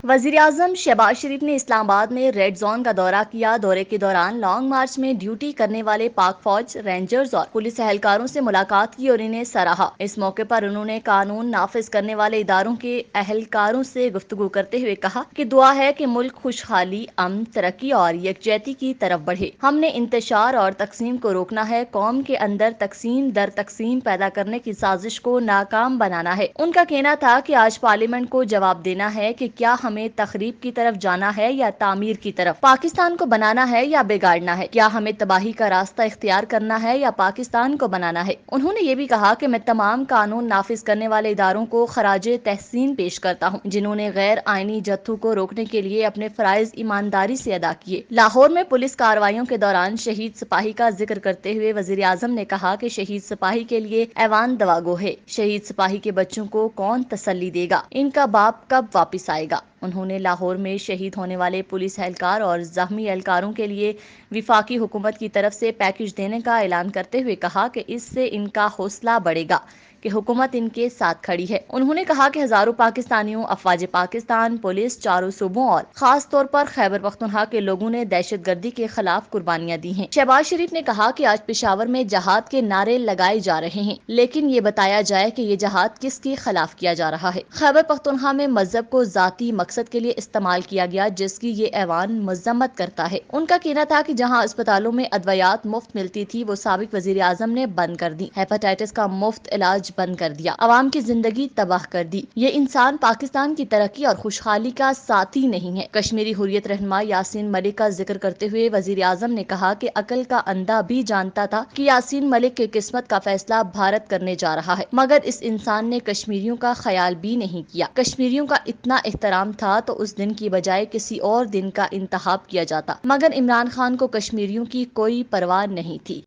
वज़ीर-ए-आज़म शहबाज शरीफ ने इस्लामाबाद में रेड जोन का दौरा किया। दौरे के दौरान लॉन्ग मार्च में ड्यूटी करने वाले पाक फौज, रेंजर्स और पुलिस एहलकारों से मुलाकात की और इन्हें सराहा। इस मौके पर उन्होंने कानून नाफिज करने वाले इदारों के एहलकारों से गुफ्तगू करते हुए कहा कि दुआ है कि मुल्क खुशहाली, अमन, तरक्की और यकजहती की तरफ बढ़े। हमने इंतशार और तकसीम को रोकना है। कौम के अंदर तकसीम दर तकसीम पैदा करने की साजिश को नाकाम बनाना है। उनका कहना था कि आज पार्लियामेंट को जवाब देना है कि क्या हमें तखरीब की तरफ जाना है या तामीर की तरफ, पाकिस्तान को बनाना है या बिगाड़ना है, क्या हमें तबाही का रास्ता इख्तियार करना है या पाकिस्तान को बनाना है। उन्होंने ये भी कहा कि मैं तमाम कानून नाफिज करने वाले इदारों को खराजे तहसीन पेश करता हूँ, जिन्होंने गैर आईनी जत्थों को रोकने के लिए अपने फराइज ईमानदारी से अदा किए। लाहौर में पुलिस कार्रवाइयों के दौरान शहीद सिपाही का जिक्र करते हुए वज़ीर-ए-आज़म ने कहा कि शहीद सिपाही के लिए ऐवान दवागो है। शहीद सिपाही के बच्चों को कौन तसल्ली देगा, इनका बाप कब वापिस आएगा। उन्होंने लाहौर में शहीद होने वाले पुलिस एहलकार और जख्मी एहलकारों के लिए विफाकी हुकूमत की तरफ से पैकेज देने का ऐलान करते हुए कहा कि इससे इनका हौसला बढ़ेगा कि हुकूमत इनके साथ खड़ी है। उन्होंने कहा कि हजारों पाकिस्तानियों, अफवाज पाकिस्तान, पुलिस, चारों सूबों और खास तौर पर खैबर पख्तूनख्वा के लोगों ने दहशत गर्दी के खिलाफ कुर्बानियां दी हैं। शहबाज शरीफ ने कहा कि आज पेशावर में जहाद के नारे लगाए जा रहे हैं, लेकिन ये बताया जाए कि ये जहाद किसके खिलाफ किया जा रहा है। खैबर पख्तूनख्वा में मजहब को जाती मकसद के लिए इस्तेमाल किया गया, जिसकी ये ऐवान मजम्मत करता है। उनका कहना था कि जहाँ अस्पतालों में अद्वियात मुफ्त मिलती थी, वो साबिक वज़ीर-ए-आज़म ने बंद कर दी। हेपेटाइटिस का मुफ्त इलाज बंद कर दिया, अवाम की जिंदगी तबाह कर दी। ये इंसान पाकिस्तान की तरक्की और खुशहाली का साथी नहीं है। कश्मीरी हुर्रियत रहनुमा यासीन मलिक का जिक्र करते हुए वज़ीर-ए-आज़म ने कहा कि अकल का अंधा भी जानता था कि यासीन मलिक की किस्मत का फैसला भारत करने जा रहा है, मगर इस इंसान ने कश्मीरियों का ख्याल भी नहीं किया। कश्मीरियों का इतना एहतराम था तो उस दिन की बजाय किसी और दिन का इंतखाब किया जाता, मगर इमरान खान को कश्मीरियों की कोई परवाह नहीं थी।